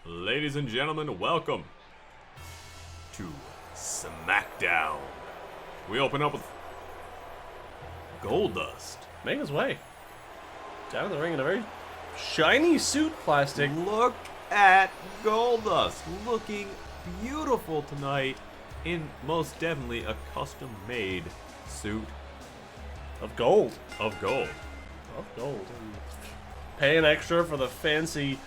Ladies and gentlemen, welcome to Smackdown. We open up with Goldust. Making his way down the ring in a very shiny suit plastic. Look at Goldust, looking beautiful tonight in most definitely a custom-made suit Of gold. of gold. Of gold. And paying extra for the fancy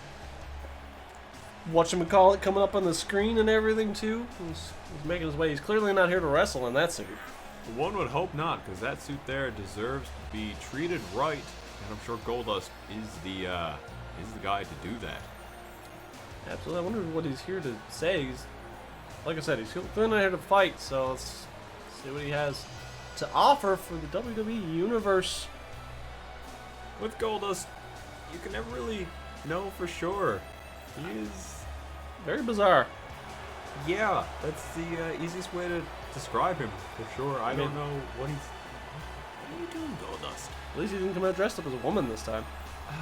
whatchamacallit coming up on the screen and everything too. He's making his way. He's clearly not here to wrestle in that suit. One would hope not, because that suit there deserves to be treated right, and I'm sure Goldust is the guy to do that. Absolutely. I wonder what he's here to say. Like I said, he's clearly not here to fight, so let's see what he has to offer for the WWE Universe. With Goldust, you can never really know for sure. He is... Very bizarre. Yeah, that's the easiest way to describe him, for sure. I don't know what he's... What are you doing, Goldust? At least he didn't come out dressed up as a woman this time.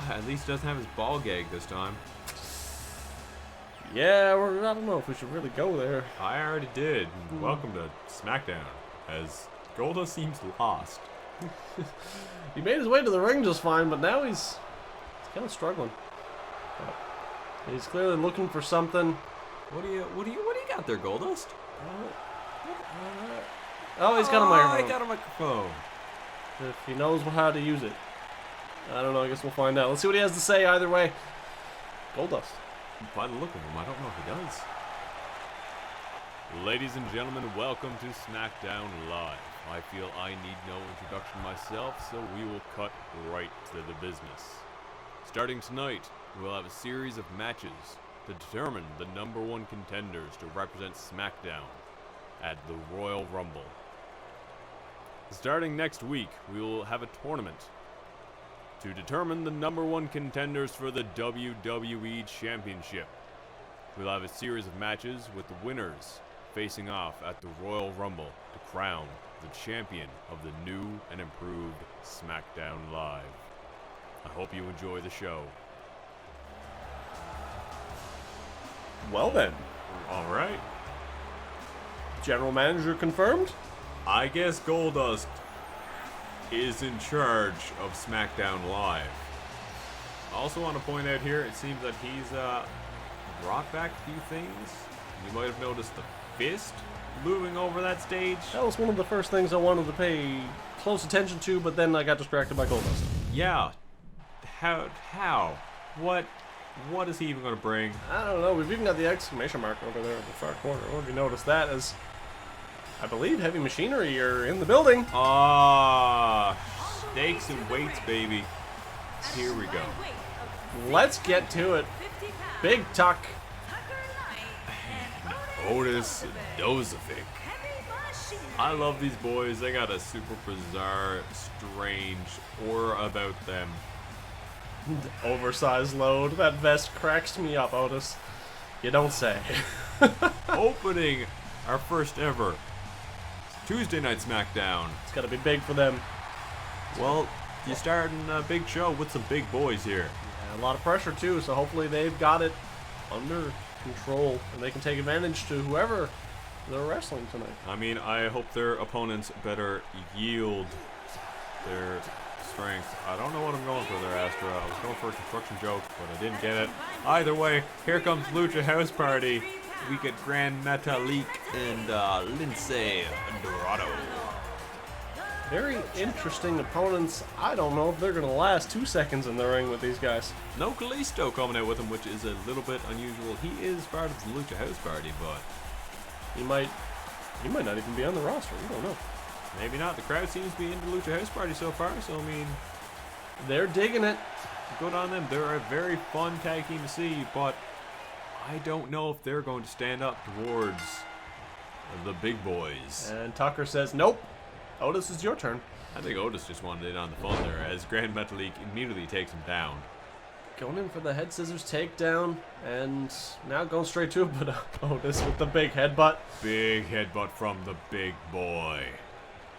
At least he doesn't have his ball gag this time. Yeah, I don't know if we should really go there. I already did. Welcome to Smackdown, as Goldust seems lost. He made his way to the ring just fine, but now he's kind of struggling. But he's clearly looking for something. What do you got there, Goldust? Oh, he's got a microphone. I got a microphone. If he knows how to use it. I don't know, I guess we'll find out. Let's see what he has to say either way. Goldust. By the look of him, I don't know if he does. Ladies and gentlemen, welcome to Smackdown Live. I feel I need no introduction myself, so we will cut right to the business. Starting tonight, we'll have a series of matches to determine the #1 contenders to represent Smackdown at the Royal Rumble. Starting next week, we will have a tournament to determine the #1 contenders for the WWE Championship. We'll have a series of matches with the winners facing off at the Royal Rumble to crown the champion of the new and improved Smackdown Live. I hope you enjoy the show. Well then. Alright. General manager confirmed? I guess Goldust is in charge of Smackdown Live. I also want to point out here, it seems that he's brought back a few things. You might have noticed the fist moving over that stage. That was one of the first things I wanted to pay close attention to, but then I got distracted by Goldust. Yeah. How? What is he even going to bring? I don't know. We've even got the exclamation mark over there in the far corner. I don't know if you noticed that, as I believe Heavy Machinery are in the building. Stakes and weights, baby. Here we go. Let's get to it. Big Tuck. Otis Dozovic. I love these boys. They got a super bizarre, strange aura about them. Oversized load. That vest cracks me up, Otis. You don't say. Opening our first ever Tuesday Night Smackdown. It's got to be big for them. Well, you're starting a big show with some big boys here. Yeah, a lot of pressure, too, so hopefully they've got it under control and they can take advantage to whoever they're wrestling tonight. I mean, I hope their opponents better yield their strength. I don't know what I'm going for there, Astra. I was going for a construction joke, but I didn't get it. Either way, here comes Lucha House Party. We get Grand Metalik and Lindsay Dorado. Very interesting opponents. I don't know if they're going to last 2 seconds in the ring with these guys. No Kalisto coming out with him, which is a little bit unusual. He is part of the Lucha House Party, but He might not even be on the roster. We don't know. maybe not. The crowd seems to be into Lucha House Party so far, so I mean, They're digging it. good on them. They're a very fun tag team to see, but I don't know if they're going to stand up towards the big boys. And Tucker says, nope. Otis, it's your turn. I think Otis just wanted in on the fun there, as Grand Metalik immediately takes him down. Going in for the head scissors takedown, and now going straight to it, but Otis with the big headbutt. Big headbutt from the big boy.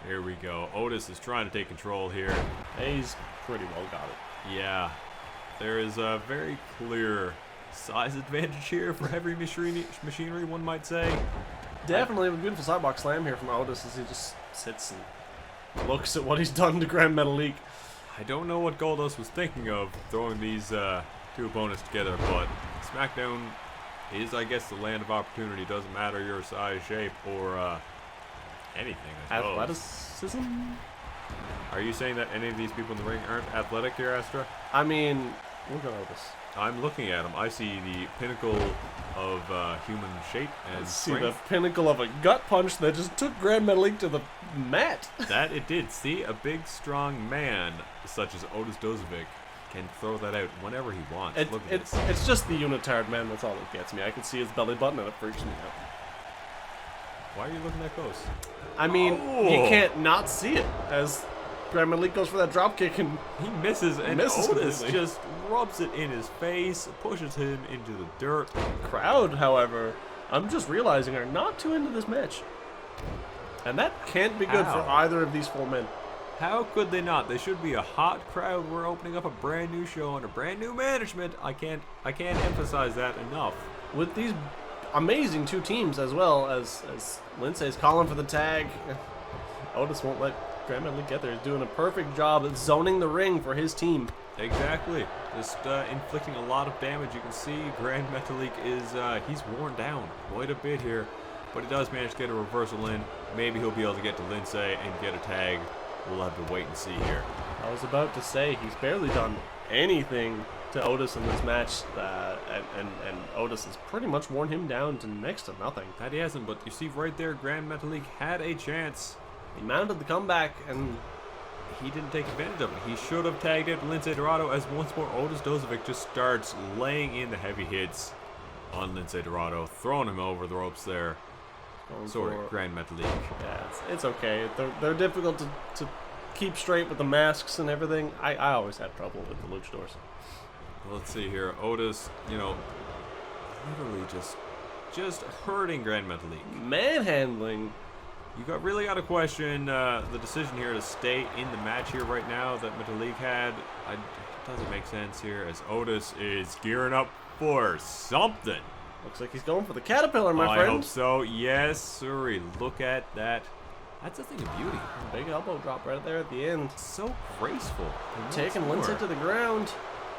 Here we go. Otis is trying to take control here. He's pretty well got it. Yeah. There is a very clear size advantage here for heavy machinery, one might say. Definitely a beautiful sidebox slam here from Otis as he just sits and looks at what he's done to Grand Metalik. I don't know what Goldust was thinking of throwing these two opponents together, but Smackdown is, I guess, the land of opportunity. Doesn't matter your size, shape, or anything, I suppose. Athleticism? Are you saying that any of these people in the ring aren't athletic here, Astra? I mean, look at Otis. I'm looking at him. I see the pinnacle of human shape and See strength. the pinnacle of a gut punch that just took Grand Metalik to the mat. That it did. See, a big, strong man such as Otis Dozovic can throw that out whenever he wants. Look at this. It's just the unitard man. That's all that gets me. I can see his belly button and it freaks me out. Why are you looking that close? I mean, you can't not see it as Grand Metalik goes for that drop kick and He misses, and Misses Otis completely. just rubs it in his face, pushes him into the dirt. crowd, however, I'm just realizing are not too into this match. And that can't be good for How? either of these four men. How could they not? They should be a hot crowd. We're opening up a brand new show under brand new management. I can't emphasize that enough. With these amazing two teams as well as Lindsay's calling for the tag. Otis won't let Grand Metalik get there. He's doing a perfect job at zoning the ring for his team. Exactly. Just inflicting a lot of damage. You can see Grand Metalik is he's worn down quite a bit here, but he does manage to get a reversal in. Maybe he'll be able to get to Lindsay and get a tag. We'll have to wait and see here. I was about to say he's barely done anything to Otis in this match, and Otis has pretty much worn him down to next to nothing. That he hasn't, but you see right there, Grand Metalik had a chance. He mounted the comeback, and He didn't take advantage of it. He should have tagged out Lindsay Dorado as once more Otis Dozovic just starts laying in the heavy hits on Lindsay Dorado, throwing him over the ropes there. Sorry, Grand Metalik. Yeah, it's okay. They're difficult to keep straight with the masks and everything. I always had trouble with the luchadors. Well, let's see here. Otis, literally just hurting Grand Metalik. Manhandling. You really got to question the decision here to stay in the match here right now that Metalik had. It doesn't make sense here as Otis is gearing up for something. Looks like he's going for the caterpillar, my I friend. hope so. Yes, sirree. Look at that. That's a thing of beauty. Big elbow drop right there at the end. So graceful. And Taking once Lindsay more, to the ground.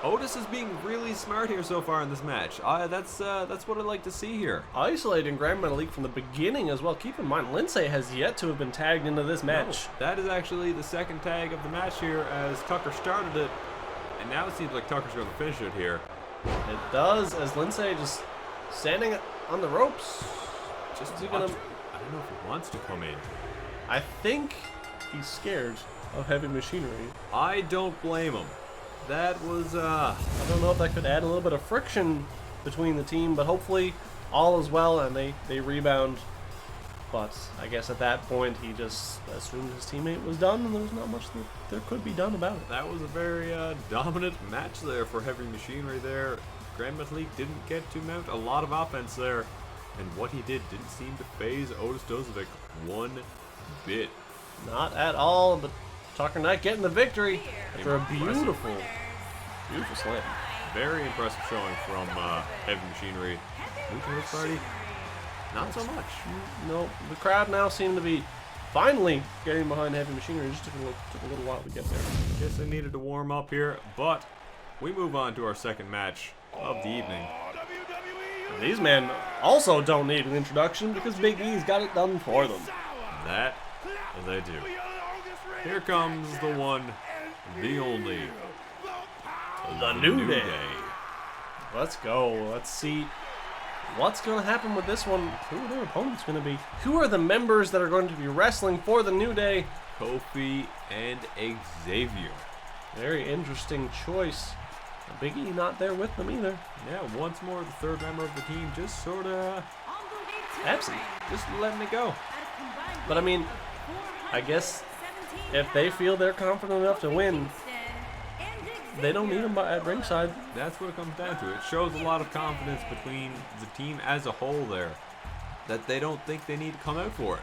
Otis is being really smart here so far in this match. That's what I'd like to see here. Isolating Grand Metalik from the beginning as well. Keep in mind, Lindsay has yet to have been tagged into this match. No, that is actually the second tag of the match here as Tucker started it. And now it seems like Tucker's going to finish it here. It does, as Lindsay just standing on the ropes. Just Is he I gonna- don't know if he wants to come in. I think he's scared of heavy machinery. I don't blame him. That was I don't know if that could add a little bit of friction between the team, but hopefully all is well and they rebound. But I guess at that point he just assumed his teammate was done and there was not much that there could be done about it. That was a very dominant match there for heavy machinery there. Grand Metalik didn't get to mount a lot of offense there, and what he did didn't seem to phase Otis Dozovic one bit. Not at all, but Tucker Knight getting the victory after a Impressive. beautiful slam. Very impressive showing from heavy machinery. Lucha Party, not so much. No, the crowd now seem to be finally getting behind heavy machinery. It just took a little while to get there. Guess they needed to warm up here, but we move on to our second match of the evening. These men also don't need an introduction because Big E's got it done for them. That they do. Here comes the one, the only, The New Day. Let's go. Let's see what's going to happen with this one. Who are their opponents going to be? Who are the members that are going to be wrestling for the New Day? Kofi and Xavier. Very interesting choice. Big E not there with them either. Yeah, once more the third member of the team just sort of Absent. just letting it go. But I mean, I guess if they feel they're confident enough to win, they don't need them at ringside. That's what it comes down to. It shows a lot of confidence between the team as a whole there, that they don't think they need to come out for it.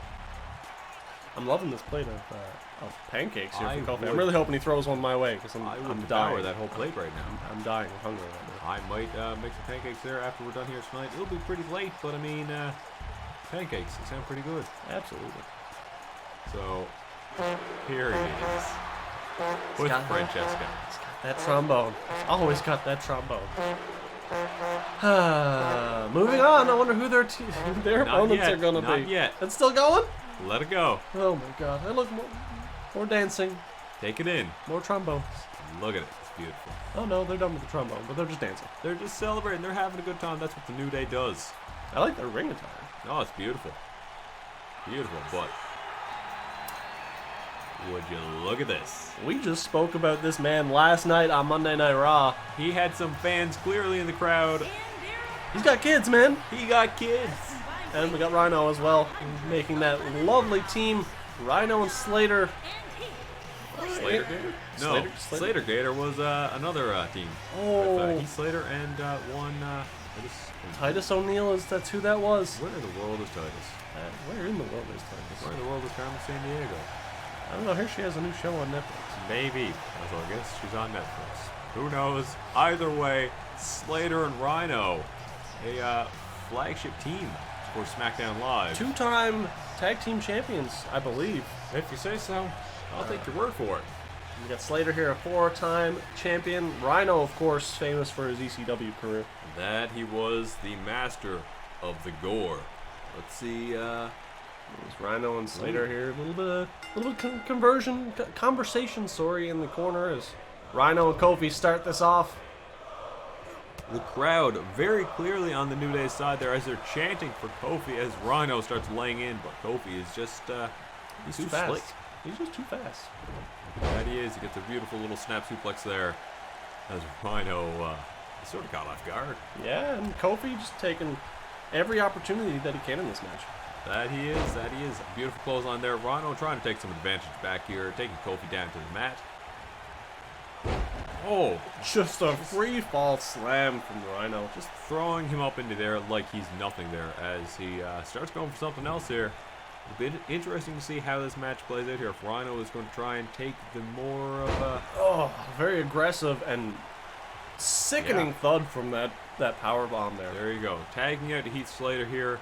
I'm loving this plate of pancakes here I for Kofi. I'm would- really hoping he throws one my way because I I'm would devour dying. that whole plate right now. I'm dying of hunger right now. I might make some pancakes there after we're done here tonight. It'll be pretty late, but I mean, pancakes, they sound pretty good. Absolutely. So, here it is. With got- Francesca. He's got that trombone. He's always got that trombone. Moving on. I wonder who their Not opponents yet, are going to not be. yet. It's still going? Let it go. Oh my god. Hey, look, more dancing, Take it in. more trombones. Look at it. It's beautiful. Oh no, they're done with the trombone, but they're just dancing. They're just celebrating. They're having a good time. That's what the New Day does. I like their ring attire. Oh, it's beautiful. Beautiful, but would you look at this? We just spoke about this man last night on Monday Night Raw. He had some fans clearly in the crowd. He's got kids, man. He got kids. And we got Rhino as well, making that lovely team. Rhino and Slater. Slater Gator? No, Slater Gator was another team. Oh. With Heath Slater and one Titus O'Neil, that's who that was. Where in the world is Titus? Where in the world is Titus? Where in the world is Carmen San Diego? I don't know. Here she has a new show on Netflix. Maybe. So I guess she's on Netflix. Who knows? Either way, Slater and Rhino, a flagship team for SmackDown Live. Two-time tag team champions, I believe. If you say so, I'll take your word for it. We got Slater here, a four-time champion. Rhino, of course, famous for his ECW career. That he was the master of the gore. Let's see. There's Rhino and Slater here. A little bit of conversation, sorry, in the corner as Rhino and Kofi start this off. The crowd very clearly on the New Day side there as they're chanting for Kofi as Rhino starts laying in, but Kofi is just He's too too fast. slick. He's just too fast. That he is. He gets a beautiful little snap suplex there as Rhino sort of caught off guard. Yeah, and Kofi just taking every opportunity that he can in this match. That he is. That he is. Beautiful clothesline there. Rhino trying to take some advantage back here, taking Kofi down to the mat. Oh, Just a free fall slam from Rhino. just throwing him up into there like he's nothing there as he starts going for something else here. A bit interesting to see how this match plays out here. If Rhino is going to try and take the more of a... Oh, very aggressive and sickening thud from that power bomb there. There you go. Tagging out to Heath Slater here.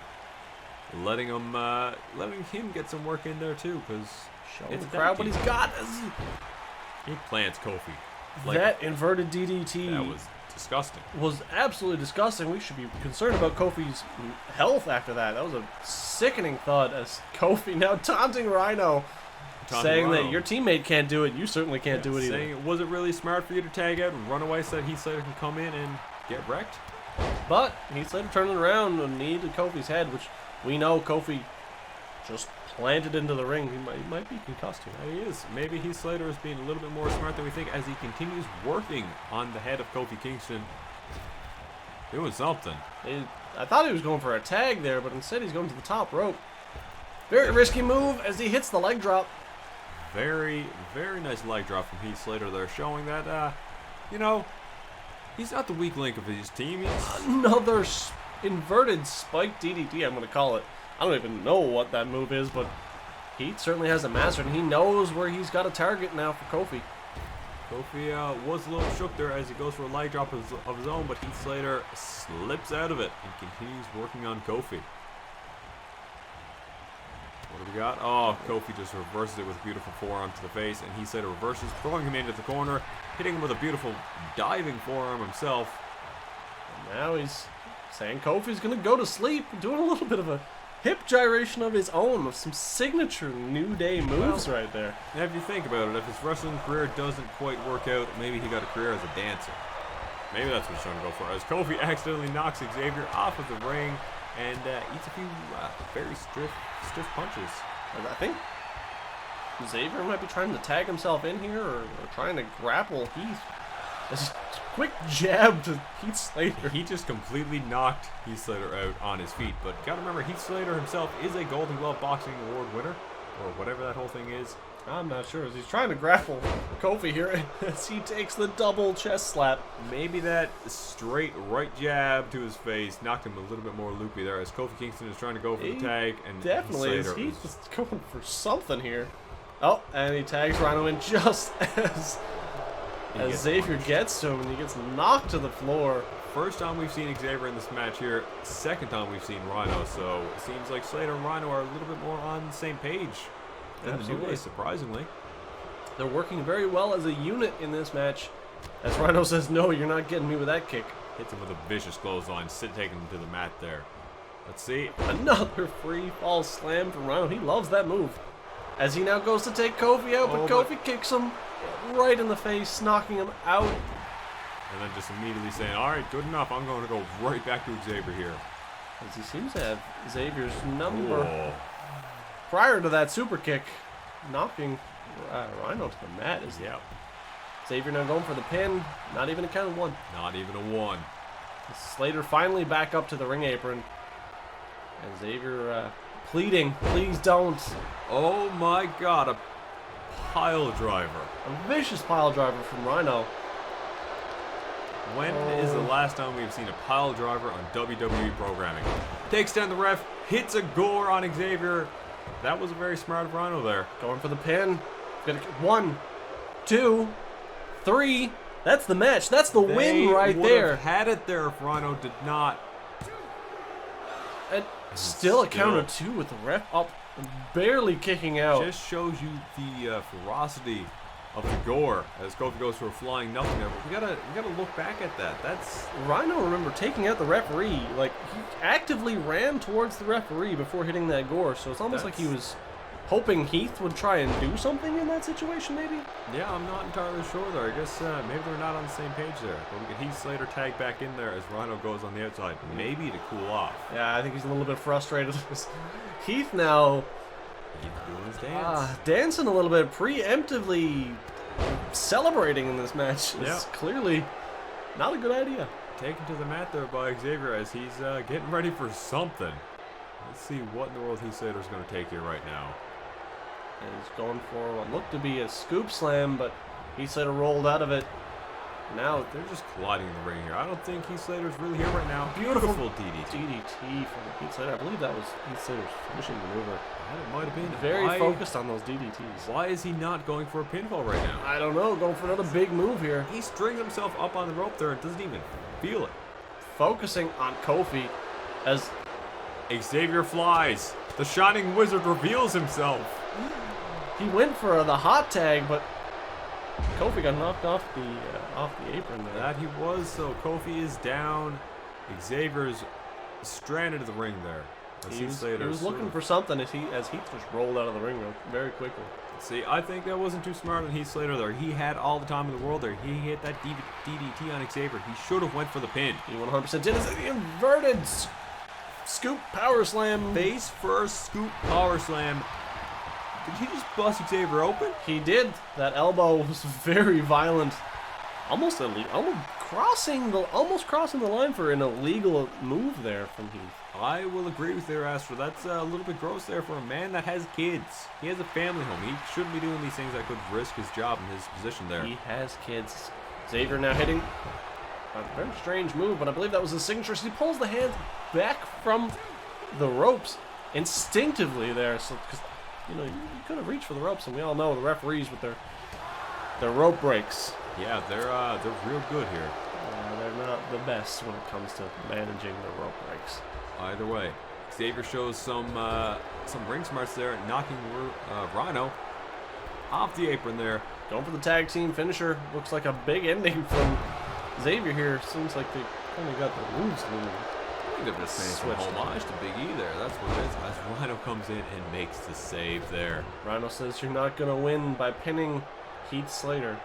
Letting him get some work in there too, because Showing it's the crowd what he's got. He plants Kofi. That inverted DDT That was disgusting. was absolutely disgusting. We should be concerned about Kofi's health after that. That was a sickening thud as Kofi now taunting Rhino, saying that your teammate can't do it. You certainly can't do it either. Saying, was it really smart for you to tag out and run away so that Heath Slater can come in and get wrecked? But Heath Slater turning around and knee to Kofi's head, which we know Kofi just planted into the ring. He might be concussed here. Yeah, he is. Maybe Heath Slater is being a little bit more smart than we think as he continues working on the head of Kofi Kingston. Doing something. I thought he was going for a tag there, but instead he's going to the top rope. Very risky move as he hits the leg drop. Very, very nice leg drop from Heath Slater there, showing that, you know, he's not the weak link of his team. He's... Another inverted spike DDT, I'm going to call it. I don't even know what that move is, but he certainly has it mastered, and he knows where he's got a target now for Kofi. Kofi was a little shook there as he goes for a leg drop of his own, but Heath Slater slips out of it and continues working on Kofi. What do we got? Oh, Kofi just reverses it with a beautiful forearm to the face, and Heath Slater reverses, throwing him into the corner, hitting him with a beautiful diving forearm himself. And now he's saying Kofi's going to go to sleep, doing a little bit of a hip gyration of his own, with some signature New Day moves right there. Now, if you think about it, if his wrestling career doesn't quite work out, maybe he got a career as a dancer. Maybe that's what he's trying to go for. As Kofi accidentally knocks Xavier off of the ring and eats a few very stiff punches. I think Xavier might be trying to tag himself in here or trying to grapple Heath. This quick jab to Heath Slater. He just completely knocked Heath Slater out on his feet. But gotta remember, Heath Slater himself is a Golden Glove Boxing Award winner, or whatever that whole thing is. I'm not sure. He's trying to grapple Kofi here as he takes the double chest slap. Maybe that straight right jab to his face knocked him a little bit more loopy there as Kofi Kingston is trying to go for the tag. And Definitely is. He's just going for something here. Oh, and he tags Rhino in just as Xavier gets to him, and he gets knocked to the floor. First time we've seen Xavier in this match here. Second time we've seen Rhino. So it seems like Slater and Rhino are a little bit more on the same page than the New Day, surprisingly. They're working very well as a unit in this match. As Rhino says, no, you're not getting me with that kick. Hits him with a vicious clothesline, taking him to the mat there. Let's see. Another free fall slam from Rhino. He loves that move. As he now goes to take Kofi out, but Kofi kicks him right in the face, knocking him out. And then just immediately saying, all right, good enough. I'm going to go right back to Xavier here. As he seems to have Xavier's number. Whoa. Prior to that super kick, knocking Rhino to the mat. Xavier now going for the pin. Not even a count of one. Not even a one. Slater finally back up to the ring apron. And Xavier pleading, please don't. Oh my God, a pile driver. A vicious pile driver from Rhino. When is the last time we've seen a pile driver on WWE programming? Takes down the ref, hits a gore on Xavier. That was a very smart Rhino there. Going for the pin. Gonna 1, 2, 3. That's the match. That's the win right there. Have had it there if Rhino did not. And still a count of 2 with the ref up, barely kicking out. Just shows you the ferocity of the gore as Kofi goes for a flying nothing there. But we gotta look back at that. That's Rhino. Remember taking out the referee. Like he actively ran towards the referee before hitting that gore. So it's almost like he was hoping Heath would try and do something in that situation. Maybe. Yeah, I'm not entirely sure there. I guess maybe they're not on the same page there. But we get Heath Slater tag back in there as Rhino goes on the outside, maybe to cool off. Yeah, I think he's a little bit frustrated. Heath now. Doing his dance. Dancing a little bit, preemptively celebrating in this match. It's clearly not a good idea. Taken to the mat there by Xavier as he's getting ready for something. Let's see what in the world Heath Slater's going to take here right now. And he's going for what looked to be a scoop slam, but Heath Slater rolled out of it. Now they're just colliding in the ring here. I don't think Heath Slater's really here right now. Beautiful DDT. DDT from Heath Slater. I believe that was Heath Slater's finishing maneuver. It might have been. Very focused on those DDTs. Why is he not going for a pinfall right now? I don't know. Going for another big move here. He's stringing himself up on the rope there and doesn't even feel it. Focusing on Kofi as Xavier flies. The Shining Wizard reveals himself. He went for the hot tag, but Kofi got knocked off the apron there. That he was. So Kofi is down. Xavier's stranded in the ring there. He was looking for something as Heath just rolled out of the ring very quickly. See, I think that wasn't too smart on Heath Slater there. He had all the time in the world there. He hit that DDT on Xavier. He should have went for the pin. He 100% did. It's the inverted scoop power slam. Face first scoop power slam. Did he just bust Xavier open? He did. That elbow was very violent. Almost crossing the line for an illegal move there from Heath. I will agree with you, Astro. That's a little bit gross there for a man that has kids. He has a family home. He shouldn't be doing these things that could risk his job and his position there. He has kids. Xavier now hitting a very strange move, but I believe that was his signature. So he pulls the hands back from the ropes instinctively there. So, because you could have reached for the ropes, and we all know the referees with their rope breaks. Yeah, they're real good here. They're not the best when it comes to managing the rope breaks. Either way, Xavier shows some ring smarts there, knocking Rhino off the apron there. Going for the tag team finisher. Looks like a big ending from Xavier here. Seems like they kind of got the moves moving. I think they're just paying some homage to Big E there. That's what it is. As Rhino comes in and makes the save there. Rhino says you're not going to win by pinning Heath Slater.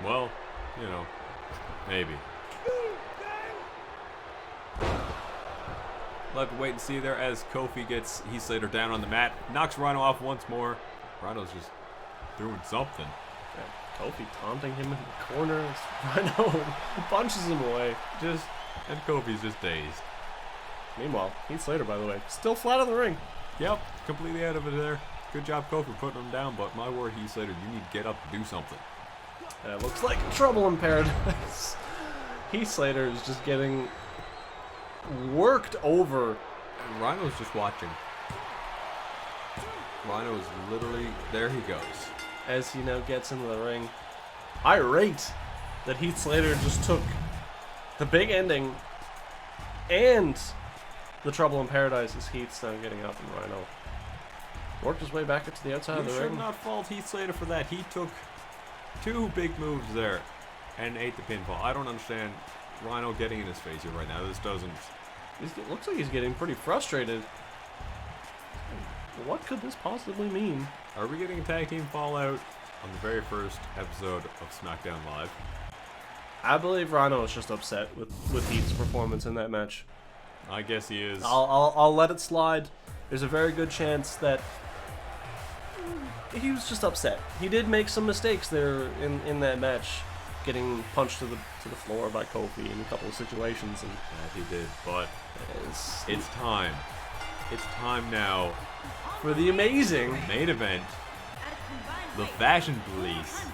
Well, maybe. We'll have to wait and see there as Kofi gets Heath Slater down on the mat. Knocks Rhino off once more. Rhino's just doing something. Yeah, Kofi taunting him in the corner. Rhino punches him away. And Kofi's just dazed. Meanwhile, Heath Slater, by the way, still flat on the ring. Yep, completely out of it there. Good job, Kofi, putting him down, but my word, Heath Slater, you need to get up and do something. It looks like trouble in paradise. Heath Slater is just getting worked over. And Rhino's just watching. Rhino is literally, there he goes. As he now gets into the ring. Irate that Heath Slater just took the big ending and the trouble in paradise as Heath's now getting up and Rhino worked his way back up to the outside of the ring. You should not fault Heath Slater for that. He took 2 big moves there and ate the pinfall. I don't understand Rhino getting in his face here right now. This doesn't... It looks like he's getting pretty frustrated. What could this possibly mean? Are we getting a tag team fallout on the very first episode of SmackDown Live? I believe Rhino is just upset with Heath's performance in that match. I guess he is. I'll let it slide. There's a very good chance that he was just upset. He did make some mistakes there in that match, getting punched to the floor by Kofi in a couple of situations. And that he did, but it's time. It's time now for the amazing main event. The Fashion Police,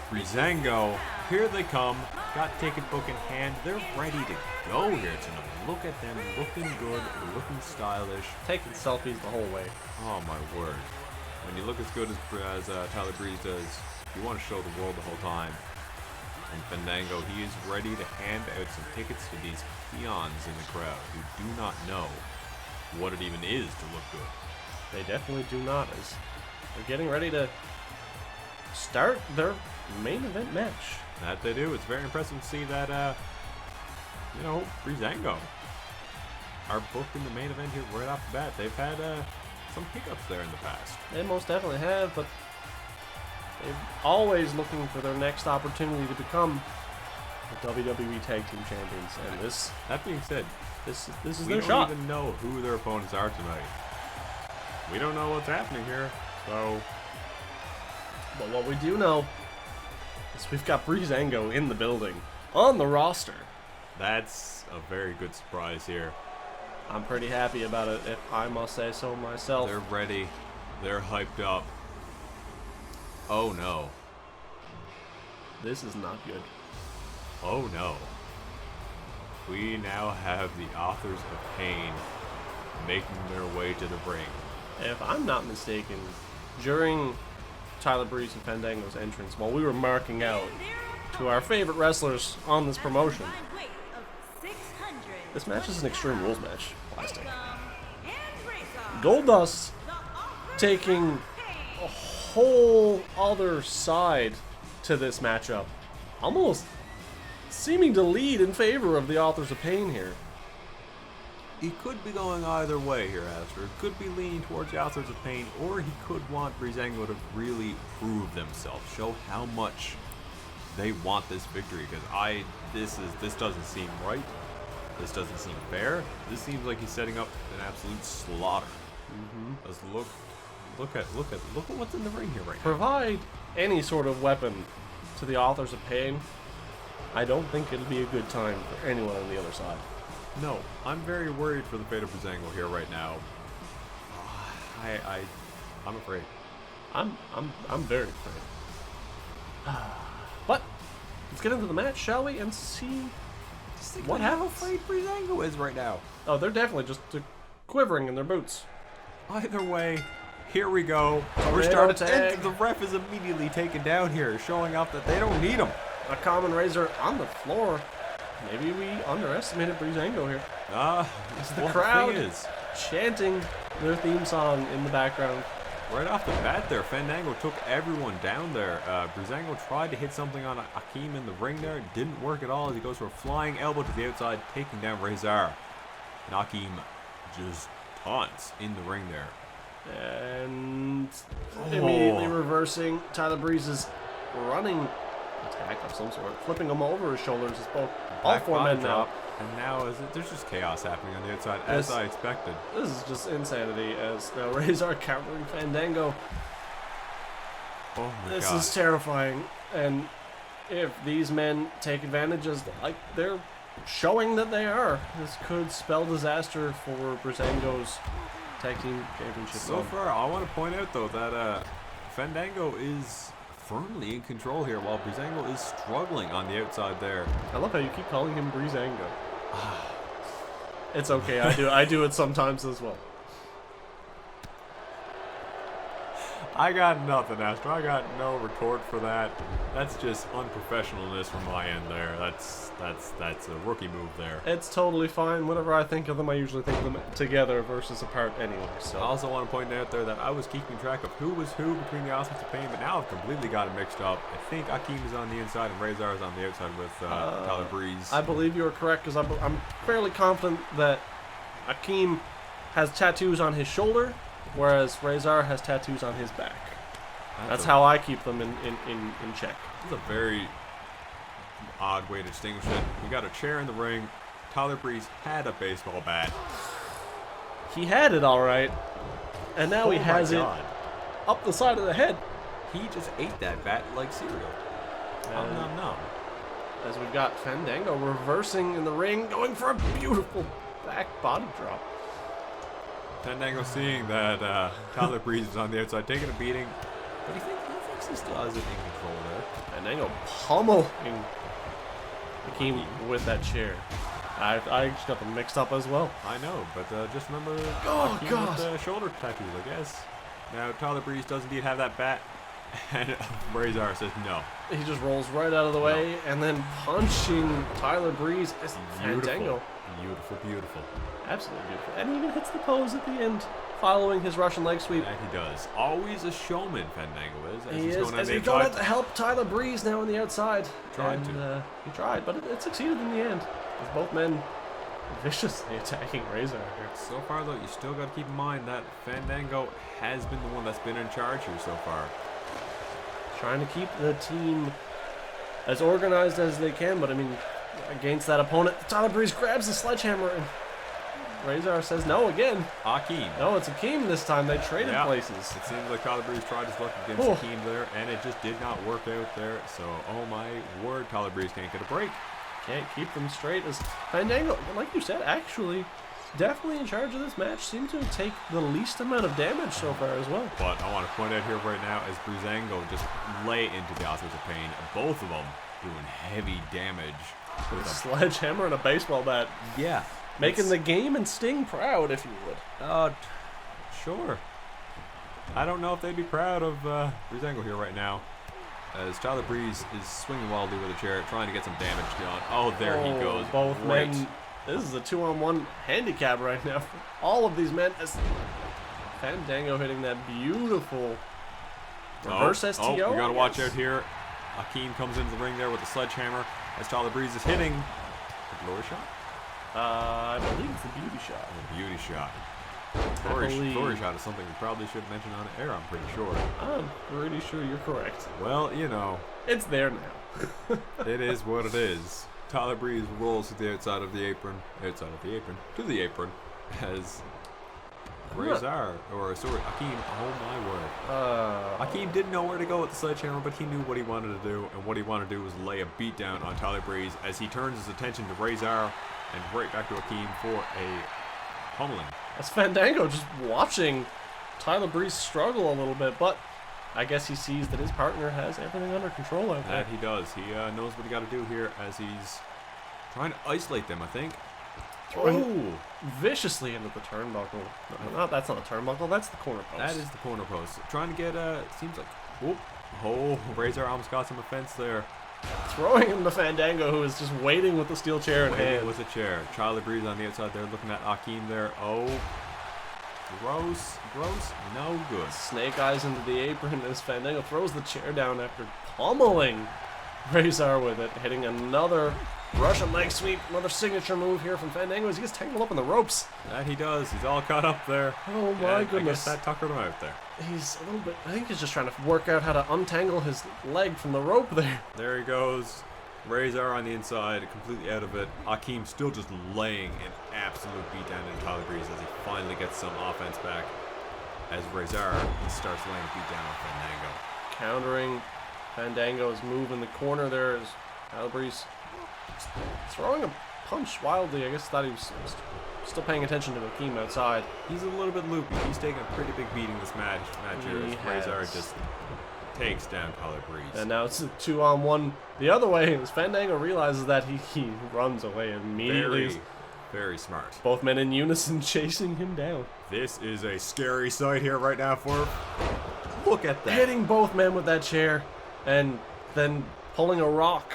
Breezango, here they come. Got ticket book in hand. They're ready to go here tonight. Look at them, looking good, looking stylish. Taking selfies the whole way. Oh my word. When you look as good as Tyler Breeze does, you want to show the world the whole time. And Fandango, he is ready to hand out some tickets to these peons in the crowd who do not know what it even is to look good. They definitely do not, as they're getting ready to start their main event match. That they do. It's very impressive to see that, Breezango are booked in the main event here right off the bat. They've had some hiccups there in the past. They most definitely have, but they're always looking for their next opportunity to become the WWE Tag Team Champions. And this, that being said, this is we their don't shot. even know who their opponents are tonight. We don't know what's happening here, so. But what we do know is we've got Breezango in the building, on the roster. That's a very good surprise here. I'm pretty happy about it, if I must say so myself. They're ready. They're hyped up. Oh no. This is not good. Oh no. We now have the Authors of Pain making their way to the ring. If I'm not mistaken, during Tyler Breeze and Fandango's entrance, while we were marking out to our favorite wrestlers on this promotion, this match is an Extreme Rules match. Plastic. Goldust taking a whole other side to this matchup, almost seeming to lead in favor of the Authors of Pain here. He could be going either way here, Astor. Could be leaning towards the Authors of Pain, or he could want Breezango to really prove themselves, show how much they want this victory. Because this doesn't seem right. This doesn't seem fair. This seems like he's setting up an absolute slaughter. Let's look at what's in the ring here right now. Provide any sort of weapon to the Authors of Pain, I don't think it'll be a good time for anyone on the other side. No, I'm very worried for the fate of Breezango here right now. I'm afraid. I'm very afraid. But let's get into the match, shall we, and see what How happens. afraid Breezango is right now. Oh, they're definitely just quivering in their boots. Either way, here we go. We're Tornado starting. tag. And the ref is immediately taken down here, showing up that they don't need him. A common razor on the floor. Maybe we underestimated Breezango here. The crowd thing is, chanting their theme song in the background. right off the bat there, Fandango took everyone down there. Breezango tried to hit something on Akeem in the ring there. It didn't work at all as he goes for a flying elbow to the outside, taking down Reys. And Akeem just taunts in the ring there. And immediately reversing Tyler Breeze's running attack of some sort, flipping him over his shoulders as all Back four bottom men now. drop, and now there's just chaos happening on the outside, as I expected. This is just insanity as now Reys are countering Fandango. Oh my This god. is terrifying, and if these men take advantage as like they're showing that they are, this could spell disaster for Breezango's Tag Team Championship. So far, I want to point out, though, that Fandango is firmly in control here, while Breezango is struggling on the outside there. I love how you keep calling him Breezango. It's okay, I do it sometimes as well. I got nothing, Astro. I got no retort for that. That's just unprofessionalness from my end there. That's a rookie move there. It's totally fine. Whenever I think of them, I usually think of them together versus apart anyway. So I also want to point out there that I was keeping track of who was who between the offensive pain, but now I've completely got it mixed up. I think Akeem is on the inside and Rezar is on the outside with Tyler Breeze. I believe you are correct, because I'm fairly confident that Akeem has tattoos on his shoulder, whereas Rezar has tattoos on his back. That's how I keep them in check. This is a very odd way to distinguish it. We got a chair in the ring. Tyler Breeze had a baseball bat. He had it all right, and now he has it up the side of the head. He just ate that bat like cereal. Nom nom nom. As we've got Fandango reversing in the ring, going for a beautiful back body drop. Fandango seeing that Tyler Breeze is on the outside, taking a beating, but he thinks he still has it in control there. Fandango pummeling Akeem with that chair. I just got them mixed up as well. I know, but just remember Akeem with the shoulder tattoos, I guess. Now Tyler Breeze does indeed have that bat, and Rezar says no. He just rolls right out of the way, and then punching Tyler Breeze as Fandango. Beautiful, beautiful. Absolutely beautiful. And he even hits the pose at the end, following his Russian leg sweep. That he does. Always a showman, Fandango is. He is, as he's going to help Tyler Breeze now on the outside. He tried, but it succeeded in the end. With both men viciously attacking Rezar here. So far, though, you still got to keep in mind that Fandango has been the one that's been in charge here so far. Trying to keep the team as organized as they can, but I mean, against that opponent, Tyler Breeze grabs the sledgehammer and Rezar says no again. Akeem. No, it's Akeem this time. They traded places. It seems like Tyler Breeze tried his luck against Akeem there, and it just did not work out there. So, oh my word, Tyler Breeze can't get a break. Can't keep them straight as Fandango, like you said, actually definitely in charge of this match. Seemed to take the least amount of damage so far as well. But I want to point out here right now as Breezango just lay into the offensive pain. Both of them doing heavy damage. With a sledgehammer and a baseball bat. Yeah. Making the game and Sting proud, if you would. Sure. I don't know if they'd be proud of Breezango here right now. As Tyler Breeze is swinging wildly with a chair, trying to get some damage done. Oh, there he goes. Both men. This is a 2-on-1 handicap right now for all of these men. As Fandango hitting that beautiful reverse STO. You got to watch out here. Akeem comes into the ring there with the sledgehammer as Tyler Breeze is hitting the glory shot. I believe it's the beauty shot. The beauty shot. Glory shot is something we probably should mention on air, I'm pretty sure. I'm pretty sure you're correct. Well, you know. It's there now. It is what it is. Tyler Breeze rolls to the outside of the apron, to the apron, as Rezar, Akeem, oh my word. Akeem didn't know where to go with the sledgehammer, but he knew what he wanted to do, and what he wanted to do was lay a beat down on Tyler Breeze as he turns his attention to Rezar and right back to Akeem for a pummeling. That's Fandango just watching Tyler Breeze struggle a little bit, but I guess he sees that his partner has everything under control out there. That he does. He knows what he got to do here as he's trying to isolate them, I think. Throwing viciously into the turnbuckle. No, that's not a turnbuckle. That's the corner post. That is the corner post. Trying to get, seems like, Rezar almost got some offense there. Throwing him to Fandango, who is just waiting with the steel chair in hand. With a chair. Tyler Breeze on the outside there, looking at Akeem there. Oh, gross, no good. Snake eyes into the apron as Fandango throws the chair down after pummeling Rezar with it, hitting another Russian leg sweep, another signature move here from Fandango as he gets tangled up in the ropes. That he does. He's all caught up there. Oh my goodness. I guess that tuckered him out there. He's a little bit, I think he's just trying to work out how to untangle his leg from the rope there. There he goes. Rezar on the inside, completely out of it. Akeem still just laying an absolute beatdown in Tyler Breeze as he finally gets some offense back. As Rezar starts laying a beatdown on Fandango. Countering Fandango's move in the corner there as Tyler Breeze throwing a punch wildly. I guess thought he was still paying attention to Hakeem outside. He's a little bit loopy. He's taking a pretty big beating this match here as Razor just takes down Tyler Breeze. And now it's a 2-on-1 the other way as Fandango realizes that he runs away immediately. Very, very smart. Both men in unison chasing him down. This is a scary sight here right now for... Look at that. Hitting both men with that chair and then pulling a rock.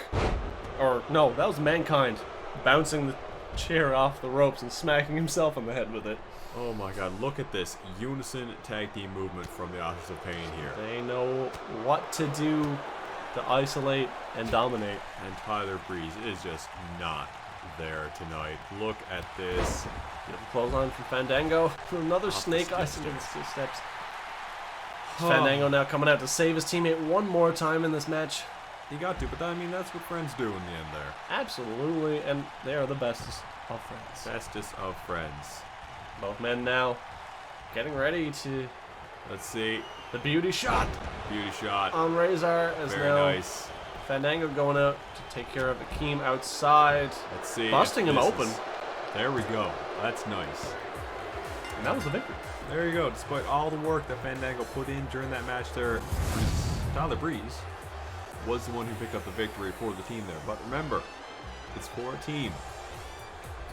Or, no, that was Mankind bouncing the chair off the ropes and smacking himself on the head with it. Oh my god, look at this unison tag team movement from the Authors of Pain here. They know what to do to isolate and dominate. And Tyler Breeze is just not there tonight. Look at this. Beautiful clothesline from Fandango. Another snake eyes into the steps. Fandango now coming out to save his teammate one more time in this match. He got to, but I mean, that's what friends do in the end there. Absolutely, and they are the bestest of friends. Bestest of friends. Both men now getting ready to... Let's see. The beauty shot. Beauty shot. On Razor as Very now. Nice. Fandango going out to take care of Hakeem outside. Let's see. Busting him open. There we go. That's nice. And that was the victory. There you go. Despite all the work that Fandango put in during that match there, Tyler Breeze was the one who picked up the victory for the team there. But remember, it's for a team.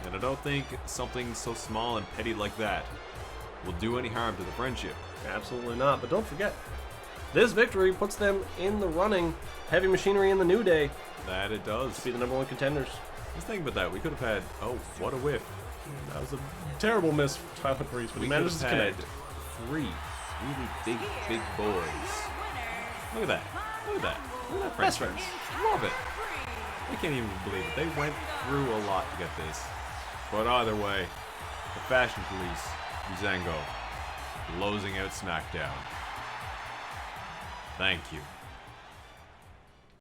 And I don't think something so small and petty like that will do any harm to the friendship. Absolutely not. But don't forget, this victory puts them in the running. Heavy Machinery in the New Day. That it does. To be the #1 contenders. Just think about that. We could have had... Oh, what a whiff. That was a terrible miss for Tyler Breeze, but he managed to connect. 3 really big boys. Look at that. Look at that. Look at that Best friends. friends. Love it. I can't even believe it. They went through a lot to get this. But either way, the Fashion Police, Fandango, closing out Smackdown. Thank you.